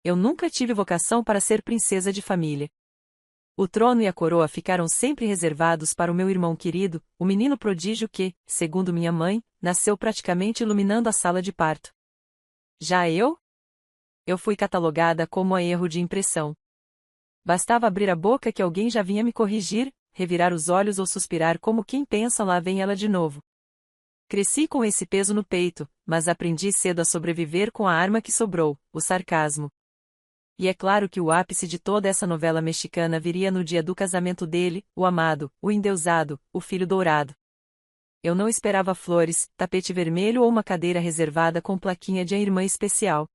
Eu nunca tive vocação para ser princesa de família. O trono e a coroa ficaram sempre reservados para o meu irmão querido, o menino prodígio que, segundo minha mãe, nasceu praticamente iluminando a sala de parto. Já eu fui catalogada como a erro de impressão. Bastava abrir a boca que alguém já vinha me corrigir, revirar os olhos ou suspirar como quem pensa lá vem ela de novo. Cresci com esse peso no peito, mas aprendi cedo a sobreviver com a arma que sobrou, o sarcasmo. E é claro que o ápice de toda essa novela mexicana viria no dia do casamento dele, o amado, o endeusado, o filho dourado. Eu não esperava flores, tapete vermelho ou uma cadeira reservada com plaquinha de a irmã especial.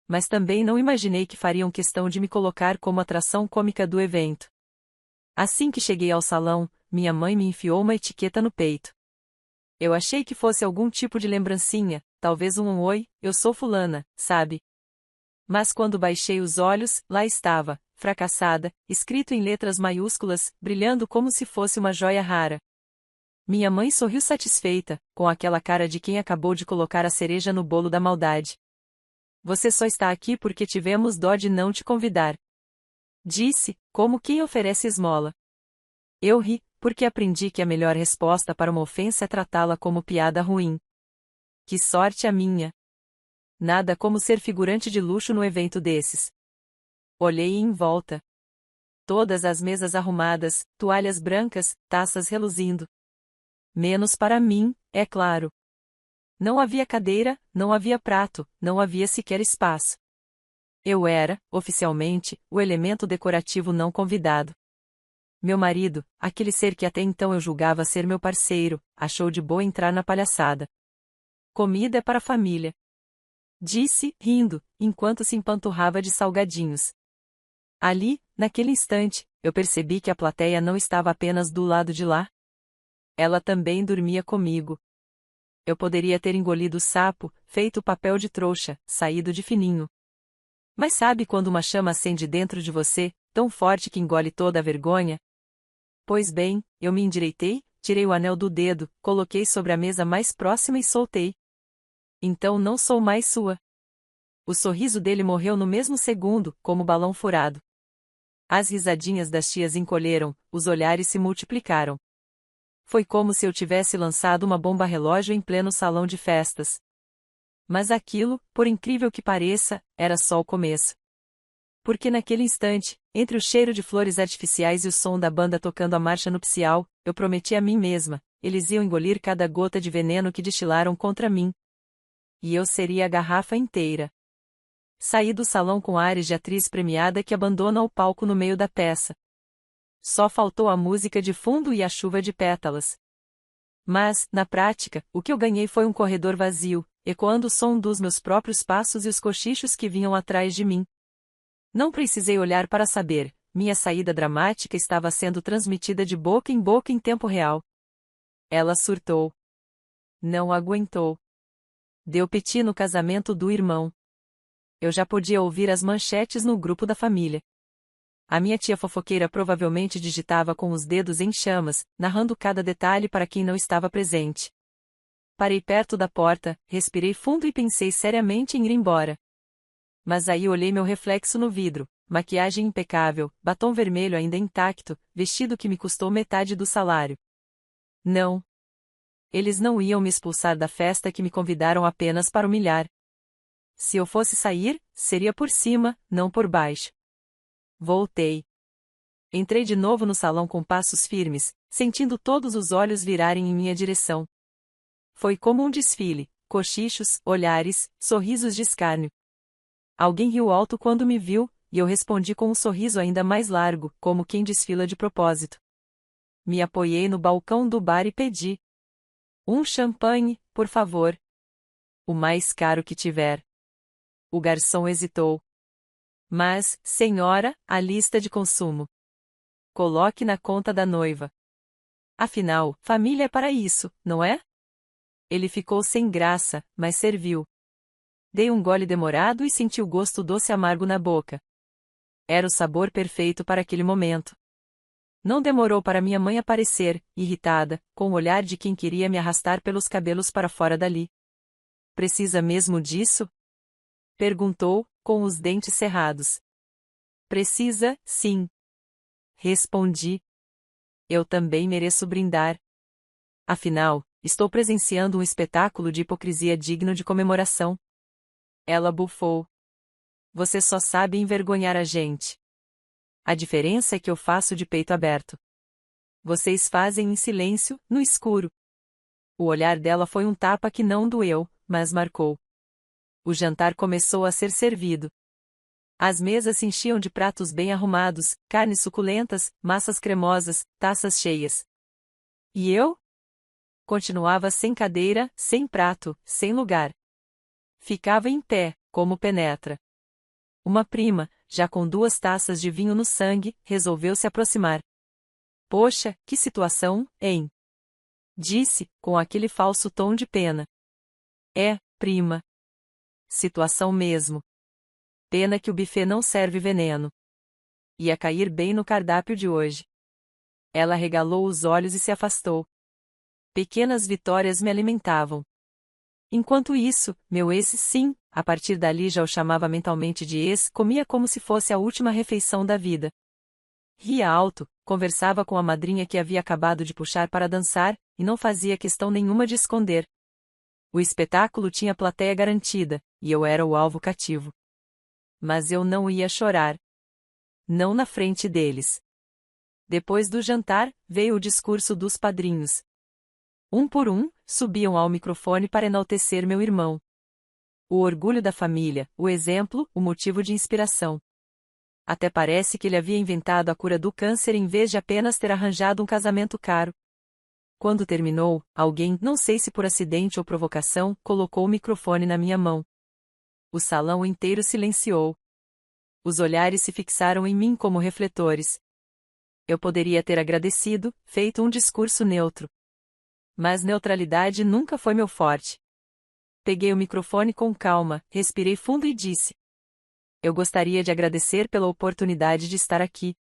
Mas também não imaginei que fariam questão de me colocar como atração cômica do evento. Assim que cheguei ao salão, minha mãe me enfiou uma etiqueta no peito. Eu achei que fosse algum tipo de lembrancinha, talvez um oi, eu sou fulana, sabe? Mas quando baixei os olhos, lá estava, fracassada, escrito em letras maiúsculas, brilhando como se fosse uma joia rara. Minha mãe sorriu satisfeita, com aquela cara de quem acabou de colocar a cereja no bolo da maldade. Você só está aqui porque tivemos dó de não te convidar. Disse, como quem oferece esmola. Eu ri, porque aprendi que a melhor resposta para uma ofensa é tratá-la como piada ruim. Que sorte a minha! Nada como ser figurante de luxo no evento desses. Olhei em volta. Todas as mesas arrumadas, toalhas brancas, taças reluzindo. Menos para mim, é claro. Não havia cadeira, não havia prato, não havia sequer espaço. Eu era, oficialmente, o elemento decorativo não convidado. Meu marido, aquele ser que até então eu julgava ser meu parceiro, achou de boa entrar na palhaçada. Comida é para a família. Disse, rindo, enquanto se empanturrava de salgadinhos. Ali, naquele instante, eu percebi que a plateia não estava apenas do lado de lá. Ela também dormia comigo. Eu poderia ter engolido o sapo, feito o papel de trouxa, saído de fininho. Mas sabe quando uma chama acende dentro de você, tão forte que engole toda a vergonha? Pois bem, eu me endireitei, tirei o anel do dedo, coloquei sobre a mesa mais próxima e soltei. Então não sou mais sua. O sorriso dele morreu no mesmo segundo, como balão furado. As risadinhas das tias encolheram, os olhares se multiplicaram. Foi como se eu tivesse lançado uma bomba relógio em pleno salão de festas. Mas aquilo, por incrível que pareça, era só o começo. Porque naquele instante, entre o cheiro de flores artificiais e o som da banda tocando a marcha nupcial, eu prometi a mim mesma, eles iam engolir cada gota de veneno que destilaram contra mim. E eu seria a garrafa inteira. Saí do salão com ares de atriz premiada que abandona o palco no meio da peça. Só faltou a música de fundo e a chuva de pétalas. Mas, na prática, o que eu ganhei foi um corredor vazio, ecoando o som dos meus próprios passos e os cochichos que vinham atrás de mim. Não precisei olhar para saber, minha saída dramática estava sendo transmitida de boca em tempo real. Ela surtou. Não aguentou. Deu piti no casamento do irmão. Eu já podia ouvir as manchetes no grupo da família. A minha tia fofoqueira provavelmente digitava com os dedos em chamas, narrando cada detalhe para quem não estava presente. Parei perto da porta, respirei fundo e pensei seriamente em ir embora. Mas aí olhei meu reflexo no vidro, maquiagem impecável, batom vermelho ainda intacto, vestido que me custou metade do salário. Não. Eles não iam me expulsar da festa que me convidaram apenas para humilhar. Se eu fosse sair, seria por cima, não por baixo. Voltei. Entrei de novo no salão com passos firmes, sentindo todos os olhos virarem em minha direção. Foi como um desfile, cochichos, olhares, sorrisos de escárnio. Alguém riu alto quando me viu, e eu respondi com um sorriso ainda mais largo, como quem desfila de propósito. Me apoiei no balcão do bar e pedi. Um champanhe, por favor. O mais caro que tiver. O garçom hesitou. Mas, senhora, a lista de consumo. Coloque na conta da noiva. Afinal, família é para isso, não é? Ele ficou sem graça, mas serviu. Dei um gole demorado e senti o gosto doce amargo na boca. Era o sabor perfeito para aquele momento. Não demorou para minha mãe aparecer, irritada, com o olhar de quem queria me arrastar pelos cabelos para fora dali. Precisa mesmo disso? Perguntou, com os dentes cerrados. Precisa, sim. Respondi. Eu também mereço brindar. Afinal, estou presenciando um espetáculo de hipocrisia digno de comemoração. Ela bufou. Você só sabe envergonhar a gente. A diferença é que eu faço de peito aberto. Vocês fazem em silêncio, no escuro. O olhar dela foi um tapa que não doeu, mas marcou. O jantar começou a ser servido. As mesas se enchiam de pratos bem arrumados, carnes suculentas, massas cremosas, taças cheias. E eu? Continuava sem cadeira, sem prato, sem lugar. Ficava em pé, como penetra. Uma prima, já com 2 taças de vinho no sangue, resolveu se aproximar. Poxa, que situação, hein? Disse, com aquele falso tom de pena. É, prima. Situação mesmo. Pena que o buffet não serve veneno. Ia cair bem no cardápio de hoje. Ela regalou os olhos e se afastou. Pequenas vitórias me alimentavam. Enquanto isso, meu ex, sim, a partir dali já o chamava mentalmente de ex, comia como se fosse a última refeição da vida. Ria alto, conversava com a madrinha que havia acabado de puxar para dançar, e não fazia questão nenhuma de esconder. O espetáculo tinha plateia garantida, e eu era o alvo cativo. Mas eu não ia chorar. Não na frente deles. Depois do jantar, veio o discurso dos padrinhos. Um por um, subiam ao microfone para enaltecer meu irmão. O orgulho da família, o exemplo, o motivo de inspiração. Até parece que ele havia inventado a cura do câncer em vez de apenas ter arranjado um casamento caro. Quando terminou, alguém, não sei se por acidente ou provocação, colocou o microfone na minha mão. O salão inteiro silenciou. Os olhares se fixaram em mim como refletores. Eu poderia ter agradecido, feito um discurso neutro. Mas neutralidade nunca foi meu forte. Peguei o microfone com calma, respirei fundo e disse: eu gostaria de agradecer pela oportunidade de estar aqui.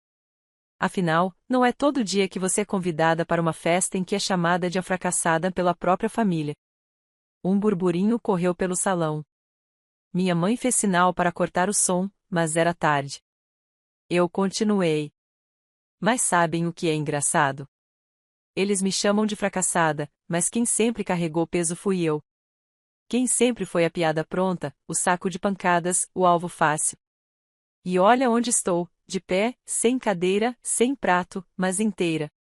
Afinal, não é todo dia que você é convidada para uma festa em que é chamada de a fracassada pela própria família. Um burburinho correu pelo salão. Minha mãe fez sinal para cortar o som, mas era tarde. Eu continuei. Mas sabem o que é engraçado? Eles me chamam de fracassada, mas quem sempre carregou peso fui eu. Quem sempre foi a piada pronta, o saco de pancadas, o alvo fácil. E olha onde estou, de pé, sem cadeira, sem prato, mas inteira.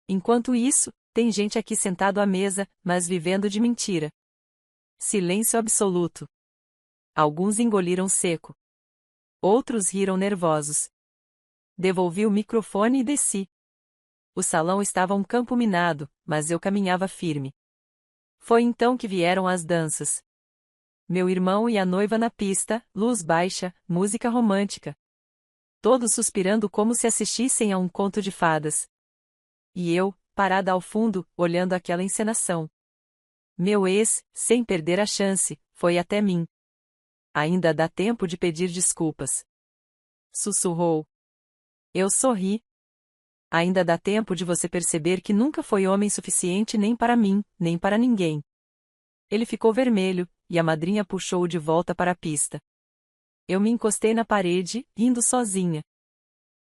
Enquanto isso, tem gente aqui sentado à mesa, mas vivendo de mentira. Silêncio absoluto. Alguns engoliram seco. Outros riram nervosos. Devolvi o microfone e desci. O salão estava um campo minado, mas eu caminhava firme. Foi então que vieram as danças. Meu irmão e a noiva na pista, luz baixa, música romântica. Todos suspirando como se assistissem a um conto de fadas. E eu, parada ao fundo, olhando aquela encenação. Meu ex, sem perder a chance, foi até mim. Ainda dá tempo de pedir desculpas. Sussurrou. Eu sorri. Ainda dá tempo de você perceber que nunca foi homem suficiente nem para mim, nem para ninguém. Ele ficou vermelho, e a madrinha puxou-o de volta para a pista. Eu me encostei na parede, rindo sozinha.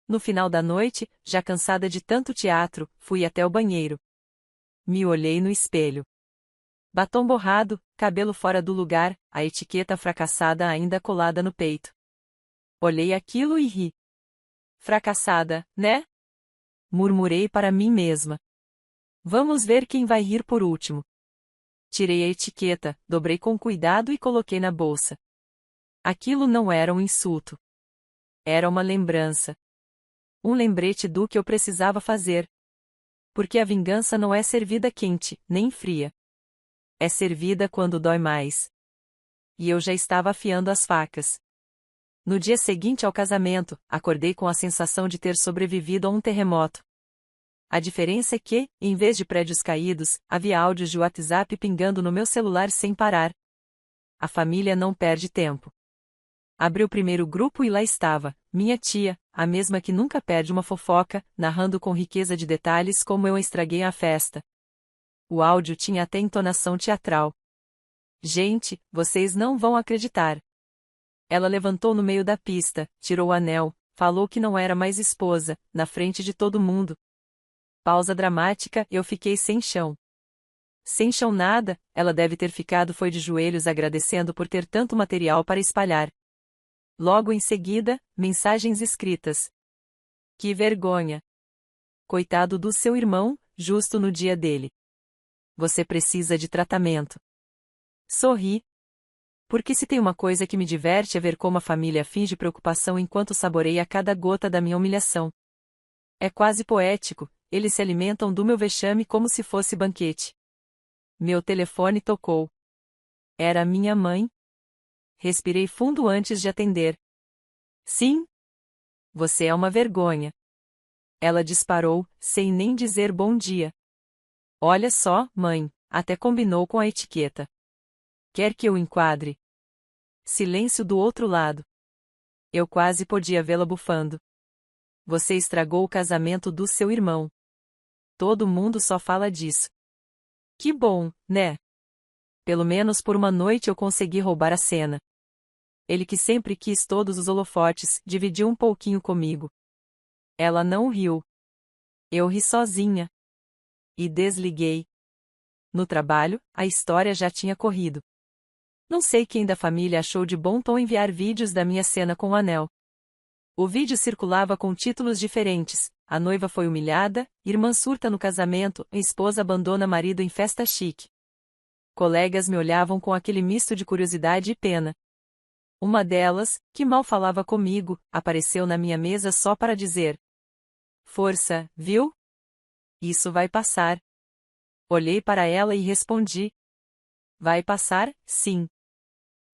No final da noite, já cansada de tanto teatro, fui até o banheiro. Me olhei no espelho. Batom borrado, cabelo fora do lugar, a etiqueta fracassada ainda colada no peito. Olhei aquilo e ri. Fracassada, né? Murmurei para mim mesma. Vamos ver quem vai rir por último. Tirei a etiqueta, dobrei com cuidado e coloquei na bolsa. Aquilo não era um insulto. Era uma lembrança. Um lembrete do que eu precisava fazer. Porque a vingança não é servida quente, nem fria. É servida quando dói mais. E eu já estava afiando as facas. No dia seguinte ao casamento, acordei com a sensação de ter sobrevivido a um terremoto. A diferença é que, em vez de prédios caídos, havia áudios de WhatsApp pingando no meu celular sem parar. A família não perde tempo. Abri o primeiro grupo e lá estava, minha tia, a mesma que nunca perde uma fofoca, narrando com riqueza de detalhes como eu estraguei a festa. O áudio tinha até entonação teatral. Gente, vocês não vão acreditar. Ela levantou no meio da pista, tirou o anel, falou que não era mais esposa, na frente de todo mundo. Pausa dramática, eu fiquei sem chão. Sem chão nada, ela deve ter ficado foi de joelhos agradecendo por ter tanto material para espalhar. Logo em seguida, mensagens escritas. Que vergonha! Coitado do seu irmão, justo no dia dele. Você precisa de tratamento. Sorri. Porque se tem uma coisa que me diverte é ver como a família finge preocupação enquanto saboreia cada gota da minha humilhação. É quase poético, eles se alimentam do meu vexame como se fosse banquete. Meu telefone tocou. Era minha mãe. Respirei fundo antes de atender. Sim? Você é uma vergonha. Ela disparou, sem nem dizer bom dia. Olha só, mãe, até combinou com a etiqueta. Quer que eu enquadre? Silêncio do outro lado. Eu quase podia vê-la bufando. Você estragou o casamento do seu irmão. Todo mundo só fala disso. Que bom, né? Pelo menos por uma noite eu consegui roubar a cena. Ele que sempre quis todos os holofotes, dividiu um pouquinho comigo. Ela não riu. Eu ri sozinha. E desliguei. No trabalho, a história já tinha corrido. Não sei quem da família achou de bom tom enviar vídeos da minha cena com o anel. O vídeo circulava com títulos diferentes: a noiva foi humilhada, irmã surta no casamento, esposa abandona marido em festa chique. Colegas me olhavam com aquele misto de curiosidade e pena. Uma delas, que mal falava comigo, apareceu na minha mesa só para dizer: Força, viu? Isso vai passar. Olhei para ela e respondi: Vai passar, sim.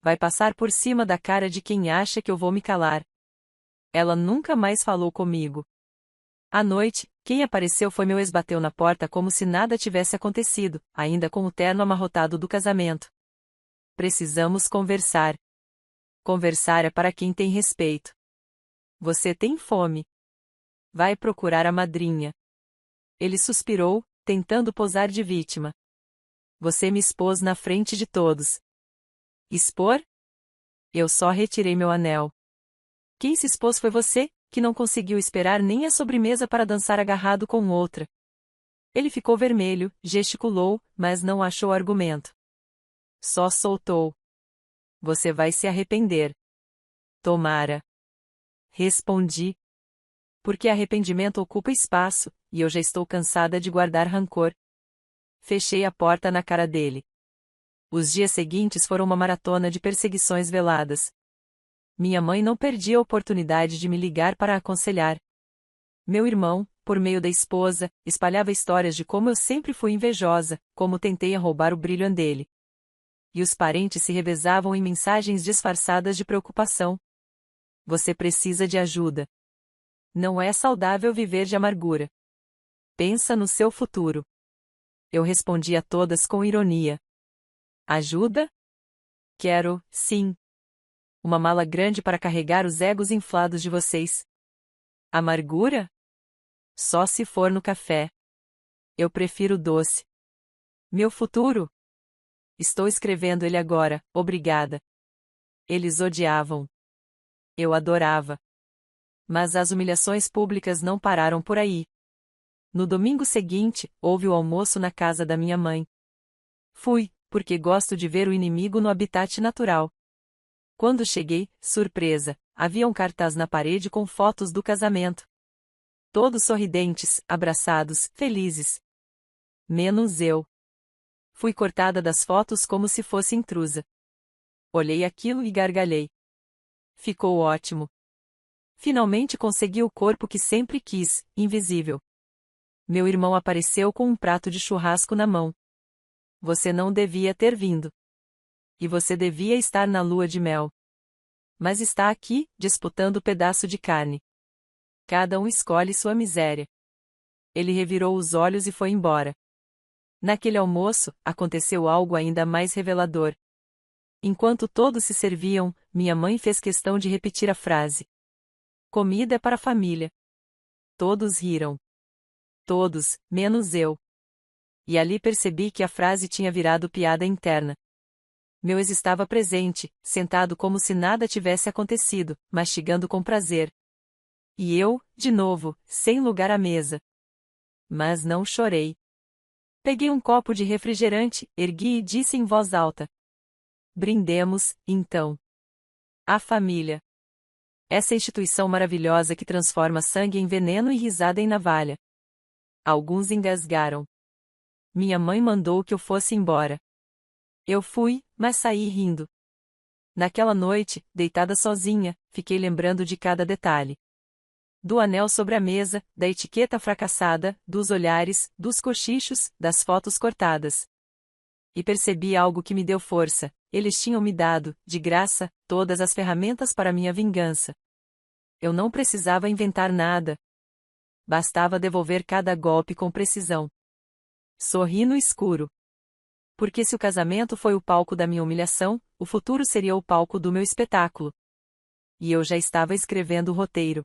Vai passar por cima da cara de quem acha que eu vou me calar. Ela nunca mais falou comigo. À noite, quem apareceu foi meu ex, bateu na porta como se nada tivesse acontecido, ainda com o terno amarrotado do casamento. Precisamos conversar. Conversar é para quem tem respeito. Você tem fome. Vai procurar a madrinha. Ele suspirou, tentando posar de vítima. Você me expôs na frente de todos. Expor? Eu só retirei meu anel. Quem se expôs foi você, que não conseguiu esperar nem a sobremesa para dançar agarrado com outra. Ele ficou vermelho, gesticulou, mas não achou argumento. Só soltou. Você vai se arrepender. Tomara. Respondi. Porque arrependimento ocupa espaço, e eu já estou cansada de guardar rancor. Fechei a porta na cara dele. Os dias seguintes foram uma maratona de perseguições veladas. Minha mãe não perdia a oportunidade de me ligar para aconselhar. Meu irmão, por meio da esposa, espalhava histórias de como eu sempre fui invejosa, como tentei roubar o brilho dele. E os parentes se revezavam em mensagens disfarçadas de preocupação. Você precisa de ajuda. Não é saudável viver de amargura. Pensa no seu futuro. Eu respondi a todas com ironia. Ajuda? Quero, sim. Uma mala grande para carregar os egos inflados de vocês. Amargura? Só se for no café. Eu prefiro doce. Meu futuro? Estou escrevendo ele agora, obrigada. Eles odiavam. Eu adorava. Mas as humilhações públicas não pararam por aí. No domingo seguinte, houve o almoço na casa da minha mãe. Fui, porque gosto de ver o inimigo no habitat natural. Quando cheguei, surpresa, havia um cartaz na parede com fotos do casamento. Todos sorridentes, abraçados, felizes. Menos eu. Fui cortada das fotos como se fosse intrusa. Olhei aquilo e gargalhei. Ficou ótimo. Finalmente consegui o corpo que sempre quis, invisível. Meu irmão apareceu com um prato de churrasco na mão. Você não devia ter vindo. E você devia estar na lua de mel. Mas está aqui, disputando o pedaço de carne. Cada um escolhe sua miséria. Ele revirou os olhos e foi embora. Naquele almoço, aconteceu algo ainda mais revelador. Enquanto todos se serviam, minha mãe fez questão de repetir a frase. Comida é para a família. Todos riram. Todos, menos eu. E ali percebi que a frase tinha virado piada interna. Meu ex estava presente, sentado como se nada tivesse acontecido, mastigando com prazer. E eu, de novo, sem lugar à mesa. Mas não chorei. Peguei um copo de refrigerante, ergui e disse em voz alta: brindemos, então. A família. Essa instituição maravilhosa que transforma sangue em veneno e risada em navalha. Alguns engasgaram. Minha mãe mandou que eu fosse embora. Eu fui, mas saí rindo. Naquela noite, deitada sozinha, fiquei lembrando de cada detalhe. Do anel sobre a mesa, da etiqueta fracassada, dos olhares, dos cochichos, das fotos cortadas. E percebi algo que me deu força: eles tinham me dado, de graça, todas as ferramentas para minha vingança. Eu não precisava inventar nada. Bastava devolver cada golpe com precisão. Sorri no escuro. Porque se o casamento foi o palco da minha humilhação, o futuro seria o palco do meu espetáculo. E eu já estava escrevendo o roteiro.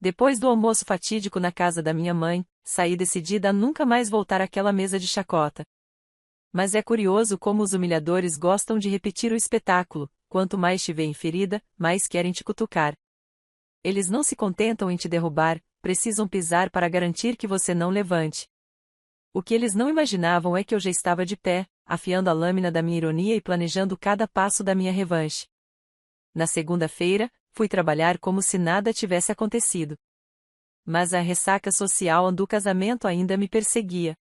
Depois do almoço fatídico na casa da minha mãe, saí decidida a nunca mais voltar àquela mesa de chacota. Mas é curioso como os humilhadores gostam de repetir o espetáculo: quanto mais te veem ferida, mais querem te cutucar. Eles não se contentam em te derrubar, precisam pisar para garantir que você não levante. O que eles não imaginavam é que eu já estava de pé, afiando a lâmina da minha ironia e planejando cada passo da minha revanche. Na segunda-feira, fui trabalhar como se nada tivesse acontecido. Mas a ressaca social do casamento ainda me perseguia.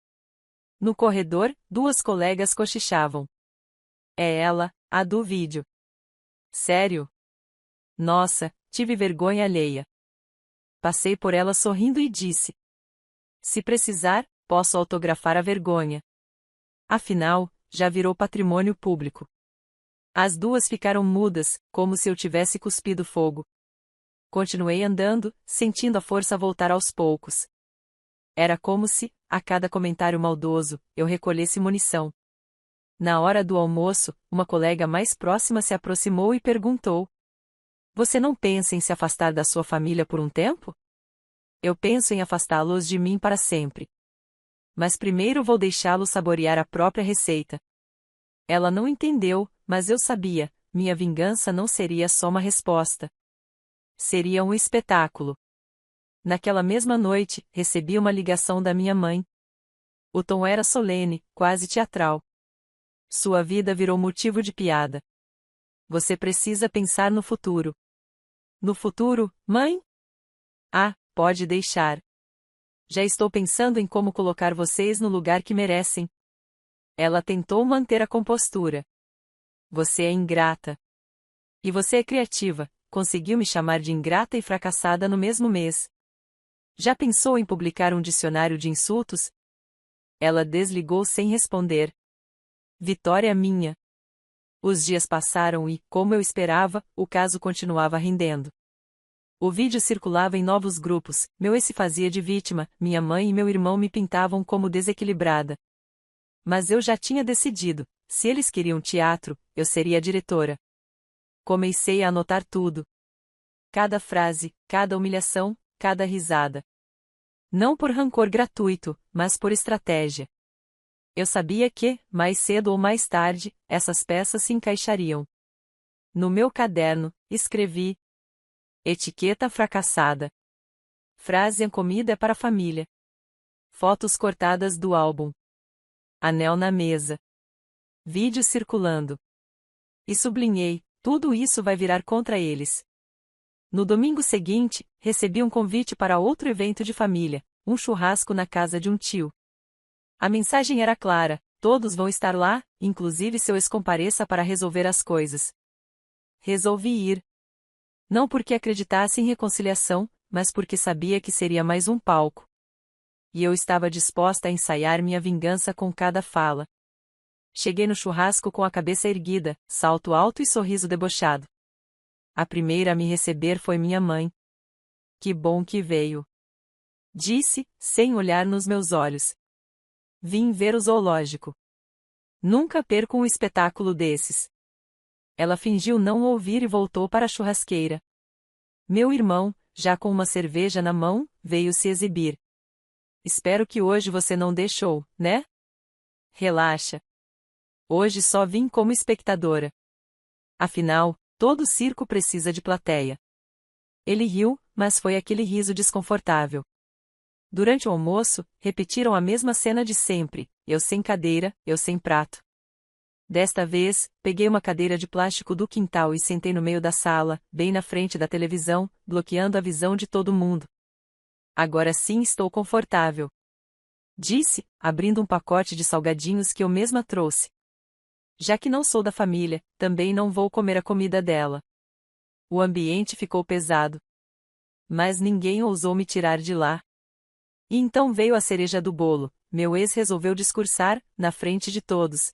No corredor, duas colegas cochichavam. É ela, a do vídeo. Sério? Nossa, tive vergonha alheia. Passei por ela sorrindo e disse: se precisar, posso autografar a vergonha. Afinal, já virou patrimônio público. As duas ficaram mudas, como se eu tivesse cuspido fogo. Continuei andando, sentindo a força voltar aos poucos. Era como se, a cada comentário maldoso, eu recolhesse munição. Na hora do almoço, uma colega mais próxima se aproximou e perguntou: você não pensa em se afastar da sua família por um tempo? Eu penso em afastá-los de mim para sempre. Mas primeiro vou deixá-los saborear a própria receita. Ela não entendeu, mas eu sabia: minha vingança não seria só uma resposta. Seria um espetáculo. Naquela mesma noite, recebi uma ligação da minha mãe. O tom era solene, quase teatral. Sua vida virou motivo de piada. Você precisa pensar no futuro. No futuro, mãe? Ah, pode deixar. Já estou pensando em como colocar vocês no lugar que merecem. Ela tentou manter a compostura. Você é ingrata. E você é criativa, conseguiu me chamar de ingrata e fracassada no mesmo mês. Já pensou em publicar um dicionário de insultos? Ela desligou sem responder. Vitória minha. Os dias passaram e, como eu esperava, o caso continuava rendendo. O vídeo circulava em novos grupos, meu ex se fazia de vítima, minha mãe e meu irmão me pintavam como desequilibrada. Mas eu já tinha decidido: se eles queriam teatro, eu seria a diretora. Comecei a anotar tudo. Cada frase, cada humilhação, cada risada. Não por rancor gratuito, mas por estratégia. Eu sabia que, mais cedo ou mais tarde, essas peças se encaixariam. No meu caderno, escrevi: etiqueta fracassada. Frase: a comida é para a família. Fotos cortadas do álbum. Anel na mesa. Vídeo circulando. E sublinhei: tudo isso vai virar contra eles. No domingo seguinte, recebi um convite para outro evento de família, um churrasco na casa de um tio. A mensagem era clara: todos vão estar lá, inclusive seu ex compareça para resolver as coisas. Resolvi ir. Não porque acreditasse em reconciliação, mas porque sabia que seria mais um palco. E eu estava disposta a ensaiar minha vingança com cada fala. Cheguei no churrasco com a cabeça erguida, salto alto e sorriso debochado. A primeira a me receber foi minha mãe. Que bom que veio. Disse, sem olhar nos meus olhos. Vim ver o zoológico. Nunca perco um espetáculo desses. Ela fingiu não ouvir e voltou para a churrasqueira. Meu irmão, já com uma cerveja na mão, veio se exibir. Espero que hoje você não deixou, né? Relaxa. Hoje só vim como espectadora. Afinal, todo circo precisa de plateia. Ele riu, mas foi aquele riso desconfortável. Durante o almoço, repetiram a mesma cena de sempre: eu sem cadeira, eu sem prato. Desta vez, peguei uma cadeira de plástico do quintal e sentei no meio da sala, bem na frente da televisão, bloqueando a visão de todo mundo. Agora sim estou confortável, disse, abrindo um pacote de salgadinhos que eu mesma trouxe. Já que não sou da família, também não vou comer a comida dela. O ambiente ficou pesado. Mas ninguém ousou me tirar de lá. E então veio a cereja do bolo: meu ex resolveu discursar, na frente de todos.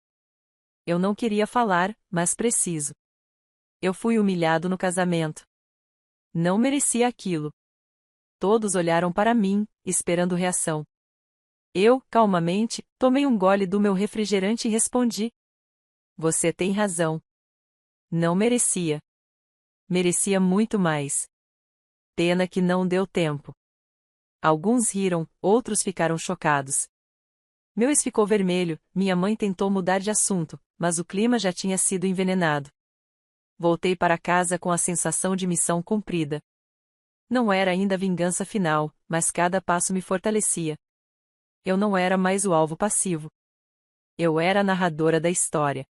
Eu não queria falar, mas preciso. Eu fui humilhado no casamento. Não merecia aquilo. Todos olharam para mim, esperando reação. Eu, calmamente, tomei um gole do meu refrigerante e respondi: você tem razão. Não merecia. Merecia muito mais. Pena que não deu tempo. Alguns riram, outros ficaram chocados. Meu ex ficou vermelho, minha mãe tentou mudar de assunto, mas o clima já tinha sido envenenado. Voltei para casa com a sensação de missão cumprida. Não era ainda a vingança final, mas cada passo me fortalecia. Eu não era mais o alvo passivo. Eu era a narradora da história.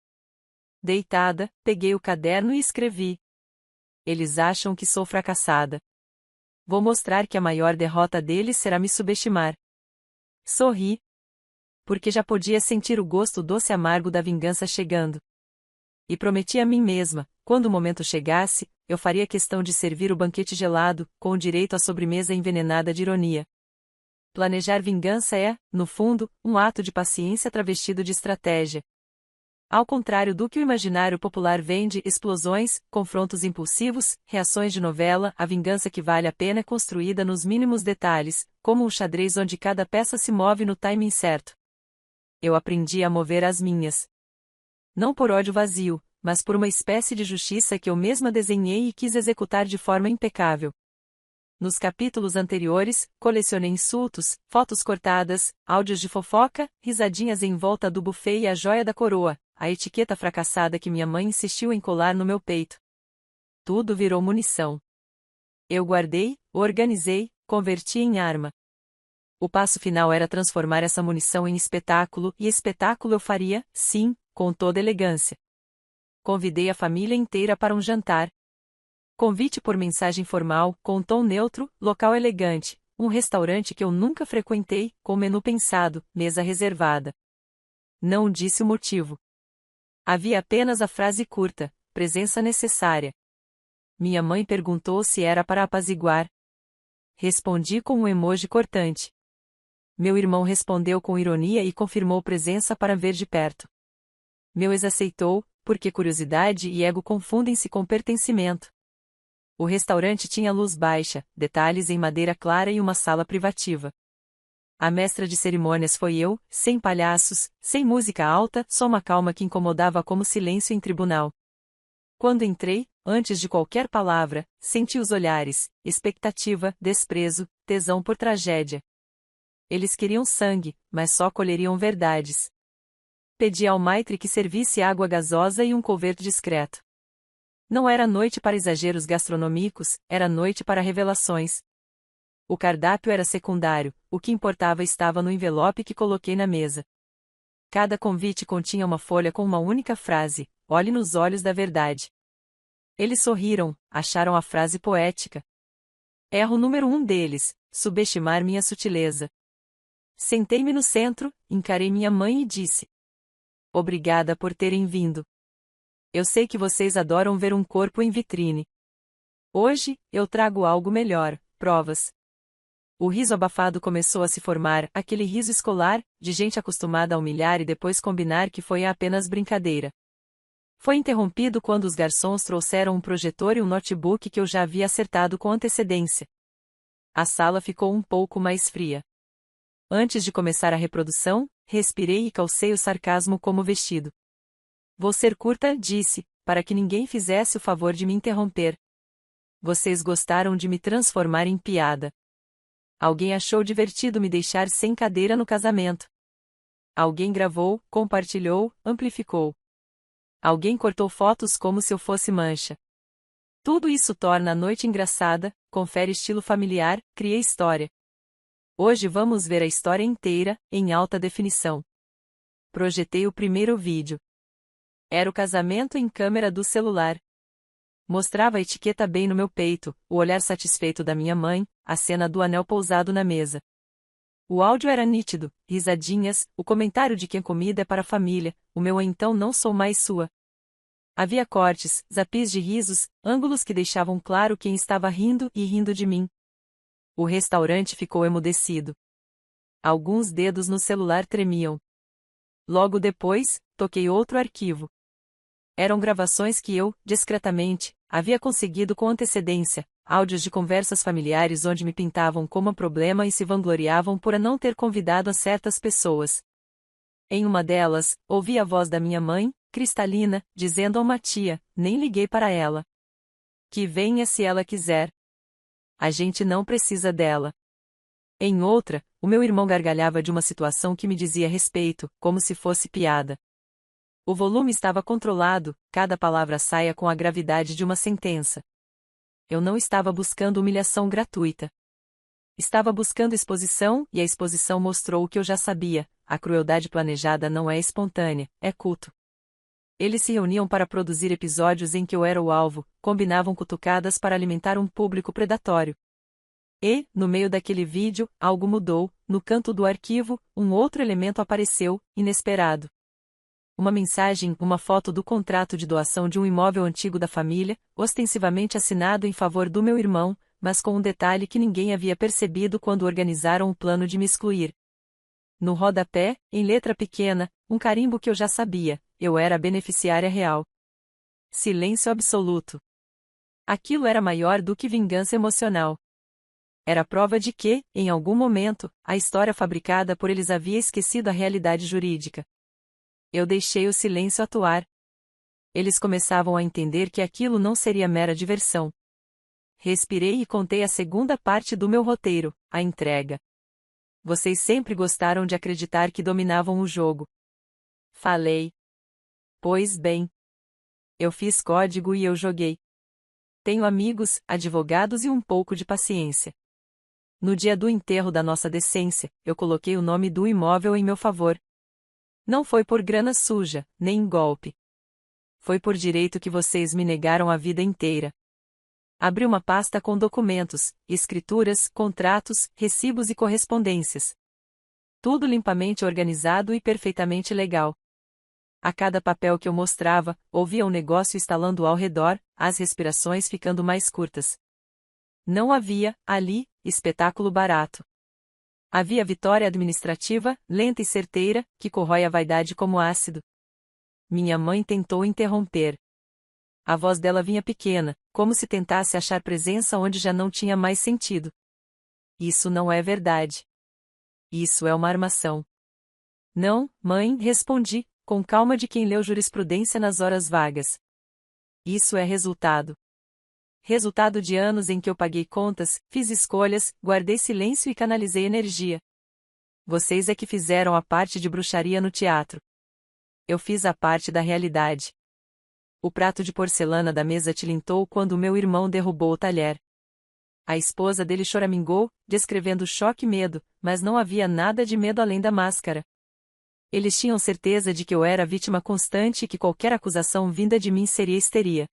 Deitada, peguei o caderno e escrevi: eles acham que sou fracassada. Vou mostrar que a maior derrota deles será me subestimar. Sorri. Porque já podia sentir o gosto doce amargo da vingança chegando. E prometi a mim mesma: quando o momento chegasse, eu faria questão de servir o banquete gelado, com direito à sobremesa envenenada de ironia. Planejar vingança é, no fundo, um ato de paciência travestido de estratégia. Ao contrário do que o imaginário popular vende: explosões, confrontos impulsivos, reações de novela, a vingança que vale a pena é construída nos mínimos detalhes, como um xadrez onde cada peça se move no timing certo. Eu aprendi a mover as minhas. Não por ódio vazio, mas por uma espécie de justiça que eu mesma desenhei e quis executar de forma impecável. Nos capítulos anteriores, colecionei insultos, fotos cortadas, áudios de fofoca, risadinhas em volta do buffet e a joia da coroa, a etiqueta fracassada que minha mãe insistiu em colar no meu peito. Tudo virou munição. Eu guardei, organizei, converti em arma. O passo final era transformar essa munição em espetáculo, e espetáculo eu faria, sim, com toda elegância. Convidei a família inteira para um jantar. Convite por mensagem formal, com tom neutro, local elegante, um restaurante que eu nunca frequentei, com menu pensado, mesa reservada. Não disse o motivo. Havia apenas a frase curta: presença necessária. Minha mãe perguntou se era para apaziguar. Respondi com um emoji cortante. Meu irmão respondeu com ironia e confirmou presença para ver de perto. Meu ex aceitou, porque curiosidade e ego confundem-se com pertencimento. O restaurante tinha luz baixa, detalhes em madeira clara e uma sala privativa. A mestra de cerimônias foi eu, sem palhaços, sem música alta, só uma calma que incomodava como silêncio em tribunal. Quando entrei, antes de qualquer palavra, senti os olhares: expectativa, desprezo, tesão por tragédia. Eles queriam sangue, mas só colheriam verdades. Pedi ao maitre que servisse água gasosa e um couvert discreto. Não era noite para exageros gastronômicos, era noite para revelações. O cardápio era secundário, o que importava estava no envelope que coloquei na mesa. Cada convite continha uma folha com uma única frase: olhe nos olhos da verdade. Eles sorriram, acharam a frase poética. Erro número 1 deles: subestimar minha sutileza. Sentei-me no centro, encarei minha mãe e disse: obrigada por terem vindo. Eu sei que vocês adoram ver um corpo em vitrine. Hoje, eu trago algo melhor: provas. O riso abafado começou a se formar, aquele riso escolar, de gente acostumada a humilhar e depois combinar que foi apenas brincadeira. Foi interrompido quando os garçons trouxeram um projetor e um notebook que eu já havia acertado com antecedência. A sala ficou um pouco mais fria. Antes de começar a reprodução, respirei e calcei o sarcasmo como vestido. Vou ser curta, disse, para que ninguém fizesse o favor de me interromper. Vocês gostaram de me transformar em piada. Alguém achou divertido me deixar sem cadeira no casamento. Alguém gravou, compartilhou, amplificou. Alguém cortou fotos como se eu fosse mancha. Tudo isso torna a noite engraçada, confere estilo familiar, cria história. Hoje vamos ver a história inteira, em alta definição. Projetei o primeiro vídeo. Era o casamento em câmera do celular. Mostrava a etiqueta bem no meu peito, o olhar satisfeito da minha mãe, a cena do anel pousado na mesa. O áudio era nítido, risadinhas, o comentário de que a comida é para a família, o meu então não sou mais sua. Havia cortes, zapis de risos, ângulos que deixavam claro quem estava rindo e rindo de mim. O restaurante ficou emudecido. Alguns dedos no celular tremiam. Logo depois, toquei outro arquivo. Eram gravações que eu, discretamente, havia conseguido com antecedência, áudios de conversas familiares onde me pintavam como um problema e se vangloriavam por não ter convidado a certas pessoas. Em uma delas, ouvi a voz da minha mãe, cristalina, dizendo a uma tia, nem liguei para ela. Que venha se ela quiser. A gente não precisa dela. Em outra, o meu irmão gargalhava de uma situação que me dizia respeito, como se fosse piada. O volume estava controlado, cada palavra saía com a gravidade de uma sentença. Eu não estava buscando humilhação gratuita. Estava buscando exposição, e a exposição mostrou o que eu já sabia: a crueldade planejada não é espontânea, é culto. Eles se reuniam para produzir episódios em que eu era o alvo, combinavam cutucadas para alimentar um público predatório. E, no meio daquele vídeo, algo mudou, no canto do arquivo, um outro elemento apareceu, inesperado. Uma mensagem, uma foto do contrato de doação de um imóvel antigo da família, ostensivamente assinado em favor do meu irmão, mas com um detalhe que ninguém havia percebido quando organizaram o plano de me excluir. No rodapé, em letra pequena, um carimbo que eu já sabia: eu era a beneficiária real. Silêncio absoluto. Aquilo era maior do que vingança emocional. Era prova de que, em algum momento, a história fabricada por eles havia esquecido a realidade jurídica. Eu deixei o silêncio atuar. Eles começavam a entender que aquilo não seria mera diversão. Respirei e contei a segunda parte do meu roteiro, a entrega. Vocês sempre gostaram de acreditar que dominavam o jogo. Falei. Pois bem. Eu fiz código e eu joguei. Tenho amigos, advogados e um pouco de paciência. No dia do enterro da nossa decência, eu coloquei o nome do imóvel em meu favor. Não foi por grana suja, nem golpe. Foi por direito que vocês me negaram a vida inteira. Abri uma pasta com documentos, escrituras, contratos, recibos e correspondências. Tudo limpamente organizado e perfeitamente legal. A cada papel que eu mostrava, ouvia um negócio estalando ao redor, as respirações ficando mais curtas. Não havia, ali, espetáculo barato. Havia vitória administrativa, lenta e certeira, que corrói a vaidade como ácido. Minha mãe tentou interromper. A voz dela vinha pequena, como se tentasse achar presença onde já não tinha mais sentido. Isso não é verdade. Isso é uma armação. Não, mãe, respondi, com calma de quem leu jurisprudência nas horas vagas. Isso é resultado. Resultado de anos em que eu paguei contas, fiz escolhas, guardei silêncio e canalizei energia. Vocês é que fizeram a parte de bruxaria no teatro. Eu fiz a parte da realidade. O prato de porcelana da mesa tilintou quando meu irmão derrubou o talher. A esposa dele choramingou, descrevendo choque e medo, mas não havia nada de medo além da máscara. Eles tinham certeza de que eu era vítima constante e que qualquer acusação vinda de mim seria histeria.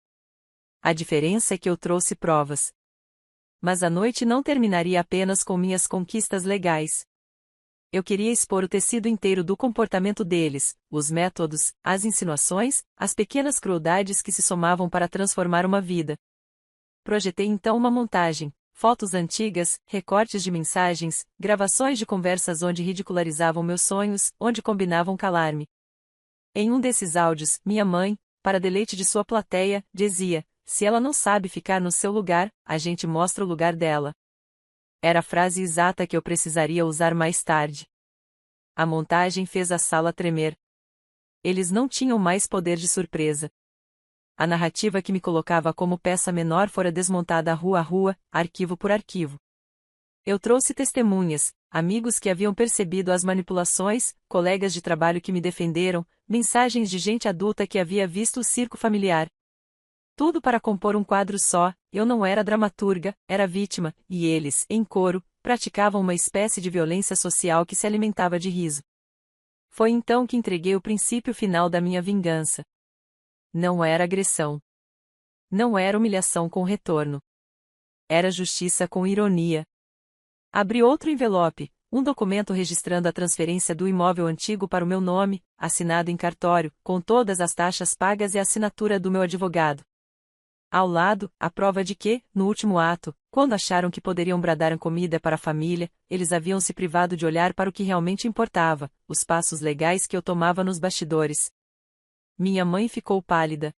A diferença é que eu trouxe provas. Mas a noite não terminaria apenas com minhas conquistas legais. Eu queria expor o tecido inteiro do comportamento deles, os métodos, as insinuações, as pequenas crueldades que se somavam para transformar uma vida. Projetei então uma montagem, fotos antigas, recortes de mensagens, gravações de conversas onde ridicularizavam meus sonhos, onde combinavam calar-me. Em um desses áudios, minha mãe, para deleite de sua plateia, dizia: se ela não sabe ficar no seu lugar, a gente mostra o lugar dela. Era a frase exata que eu precisaria usar mais tarde. A montagem fez a sala tremer. Eles não tinham mais poder de surpresa. A narrativa que me colocava como peça menor fora desmontada rua a rua, arquivo por arquivo. Eu trouxe testemunhas, amigos que haviam percebido as manipulações, colegas de trabalho que me defenderam, mensagens de gente adulta que havia visto o circo familiar. Tudo para compor um quadro só. Eu não era dramaturga, era vítima, e eles, em coro, praticavam uma espécie de violência social que se alimentava de riso. Foi então que entreguei o princípio final da minha vingança. Não era agressão. Não era humilhação com retorno. Era justiça com ironia. Abri outro envelope, um documento registrando a transferência do imóvel antigo para o meu nome, assinado em cartório, com todas as taxas pagas e a assinatura do meu advogado. Ao lado, a prova de que, no último ato, quando acharam que poderiam bradar comida para a família, eles haviam se privado de olhar para o que realmente importava, os passos legais que eu tomava nos bastidores. Minha mãe ficou pálida.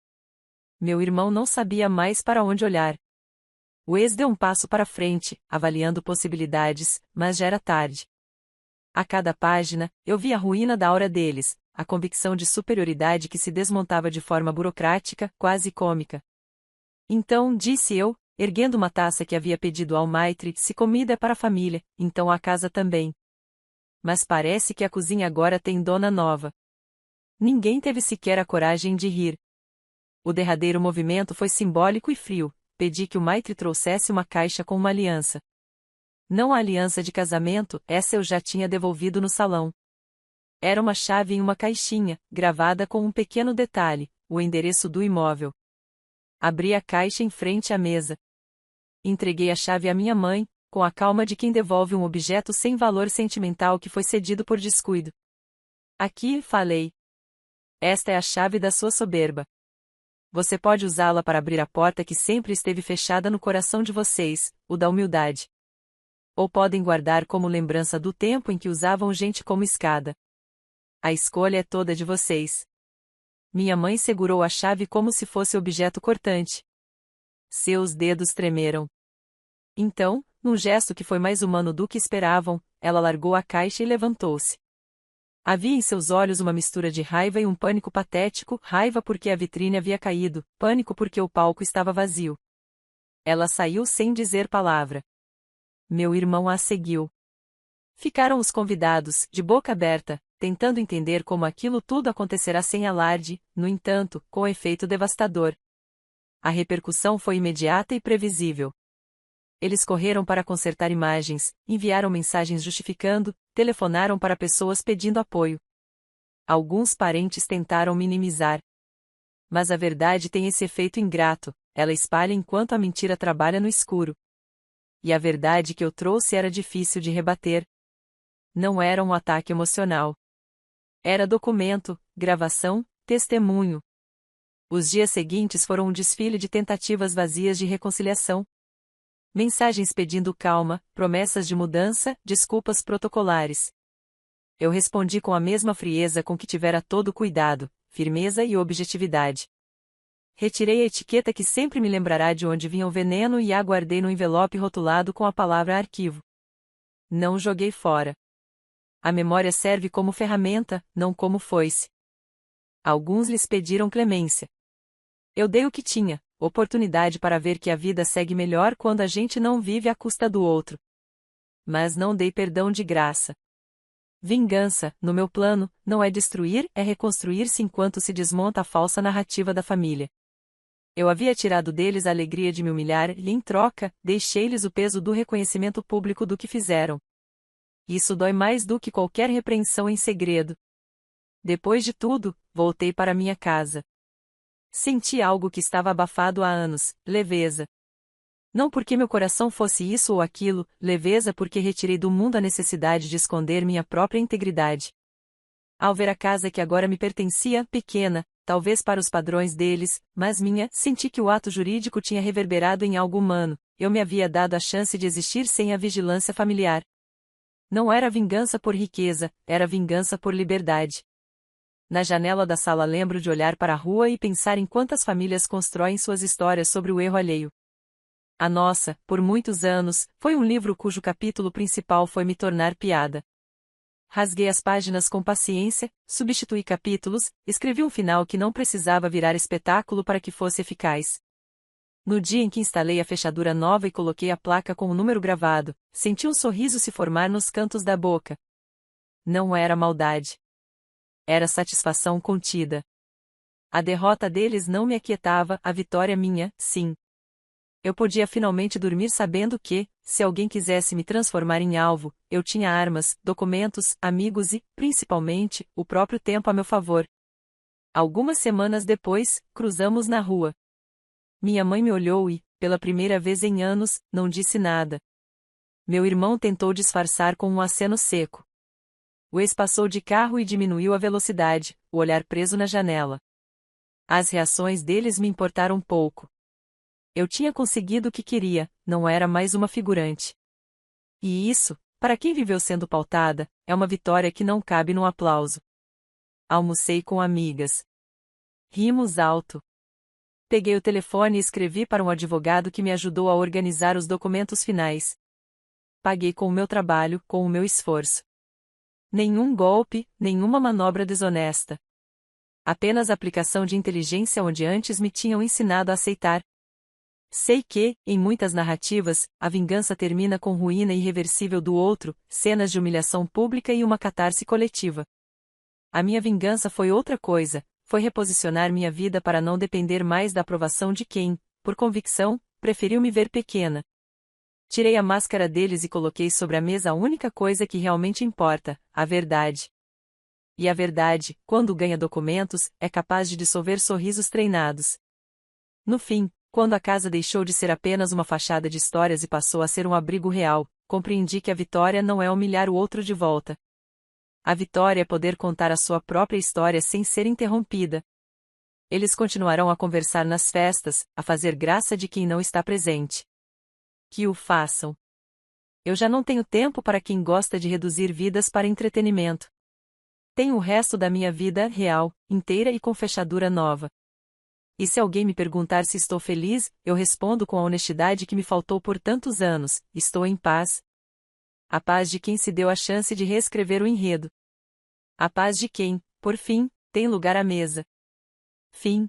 Meu irmão não sabia mais para onde olhar. O ex deu um passo para frente, avaliando possibilidades, mas já era tarde. A cada página, eu via a ruína da aura deles, a convicção de superioridade que se desmontava de forma burocrática, quase cômica. Então, disse eu, erguendo uma taça que havia pedido ao maitre, se comida é para a família, então a casa também. Mas parece que a cozinha agora tem dona nova. Ninguém teve sequer a coragem de rir. O derradeiro movimento foi simbólico e frio. Pedi que o maitre trouxesse uma caixa com uma aliança. Não a aliança de casamento, essa eu já tinha devolvido no salão. Era uma chave em uma caixinha, gravada com um pequeno detalhe, o endereço do imóvel. Abri a caixa em frente à mesa. Entreguei a chave à minha mãe, com a calma de quem devolve um objeto sem valor sentimental que foi cedido por descuido. Aqui, falei. Esta é a chave da sua soberba. Você pode usá-la para abrir a porta que sempre esteve fechada no coração de vocês, o da humildade. Ou podem guardar como lembrança do tempo em que usavam gente como escada. A escolha é toda de vocês. Minha mãe segurou a chave como se fosse objeto cortante. Seus dedos tremeram. Então, num gesto que foi mais humano do que esperavam, ela largou a caixa e levantou-se. Havia em seus olhos uma mistura de raiva e um pânico patético, raiva porque a vitrine havia caído, pânico porque o palco estava vazio. Ela saiu sem dizer palavra. Meu irmão a seguiu. Ficaram os convidados, de boca aberta, tentando entender como aquilo tudo acontecerá sem alarde, no entanto, com efeito devastador. A repercussão foi imediata e previsível. Eles correram para consertar imagens, enviaram mensagens justificando, telefonaram para pessoas pedindo apoio. Alguns parentes tentaram minimizar. Mas a verdade tem esse efeito ingrato, ela espalha enquanto a mentira trabalha no escuro. E a verdade que eu trouxe era difícil de rebater. Não era um ataque emocional. Era documento, gravação, testemunho. Os dias seguintes foram um desfile de tentativas vazias de reconciliação. Mensagens pedindo calma, promessas de mudança, desculpas protocolares. Eu respondi com a mesma frieza com que tivera todo cuidado, firmeza e objetividade. Retirei a etiqueta que sempre me lembrará de onde vinha o veneno e a guardei no envelope rotulado com a palavra arquivo. Não joguei fora. A memória serve como ferramenta, não como foice. Alguns lhes pediram clemência. Eu dei o que tinha, oportunidade para ver que a vida segue melhor quando a gente não vive à custa do outro. Mas não dei perdão de graça. Vingança, no meu plano, não é destruir, é reconstruir-se enquanto se desmonta a falsa narrativa da família. Eu havia tirado deles a alegria de me humilhar e, em troca, deixei-lhes o peso do reconhecimento público do que fizeram. Isso dói mais do que qualquer repreensão em segredo. Depois de tudo, voltei para minha casa. Senti algo que estava abafado há anos, leveza. Não porque meu coração fosse isso ou aquilo, leveza porque retirei do mundo a necessidade de esconder minha própria integridade. Ao ver a casa que agora me pertencia, pequena, talvez para os padrões deles, mas minha, senti que o ato jurídico tinha reverberado em algo humano, eu me havia dado a chance de existir sem a vigilância familiar. Não era vingança por riqueza, era vingança por liberdade. Na janela da sala lembro de olhar para a rua e pensar em quantas famílias constroem suas histórias sobre o erro alheio. A nossa, por muitos anos, foi um livro cujo capítulo principal foi me tornar piada. Rasguei as páginas com paciência, substituí capítulos, escrevi um final que não precisava virar espetáculo para que fosse eficaz. No dia em que instalei a fechadura nova e coloquei a placa com o número gravado, senti um sorriso se formar nos cantos da boca. Não era maldade. Era satisfação contida. A derrota deles não me aquietava, a vitória minha, sim. Eu podia finalmente dormir sabendo que, se alguém quisesse me transformar em alvo, eu tinha armas, documentos, amigos e, principalmente, o próprio tempo a meu favor. Algumas semanas depois, cruzamos na rua. Minha mãe me olhou e, pela primeira vez em anos, não disse nada. Meu irmão tentou disfarçar com um aceno seco. O ex passou de carro e diminuiu a velocidade, o olhar preso na janela. As reações deles me importaram pouco. Eu tinha conseguido o que queria, não era mais uma figurante. E isso, para quem viveu sendo pautada, é uma vitória que não cabe num aplauso. Almocei com amigas. Rimos alto. Peguei o telefone e escrevi para um advogado que me ajudou a organizar os documentos finais. Paguei com o meu trabalho, com o meu esforço. Nenhum golpe, nenhuma manobra desonesta. Apenas aplicação de inteligência onde antes me tinham ensinado a aceitar. Sei que, em muitas narrativas, a vingança termina com ruína irreversível do outro, cenas de humilhação pública e uma catarse coletiva. A minha vingança foi outra coisa, foi reposicionar minha vida para não depender mais da aprovação de quem, por convicção, preferiu me ver pequena. Tirei a máscara deles e coloquei sobre a mesa a única coisa que realmente importa, a verdade. E a verdade, quando ganha documentos, é capaz de dissolver sorrisos treinados. No fim, quando a casa deixou de ser apenas uma fachada de histórias e passou a ser um abrigo real, compreendi que a vitória não é humilhar o outro de volta. A vitória é poder contar a sua própria história sem ser interrompida. Eles continuarão a conversar nas festas, a fazer graça de quem não está presente. Que o façam. Eu já não tenho tempo para quem gosta de reduzir vidas para entretenimento. Tenho o resto da minha vida real, inteira e com fechadura nova. E se alguém me perguntar se estou feliz, eu respondo com a honestidade que me faltou por tantos anos: estou em paz. A paz de quem se deu a chance de reescrever o enredo. A paz de quem, por fim, tem lugar à mesa. Fim.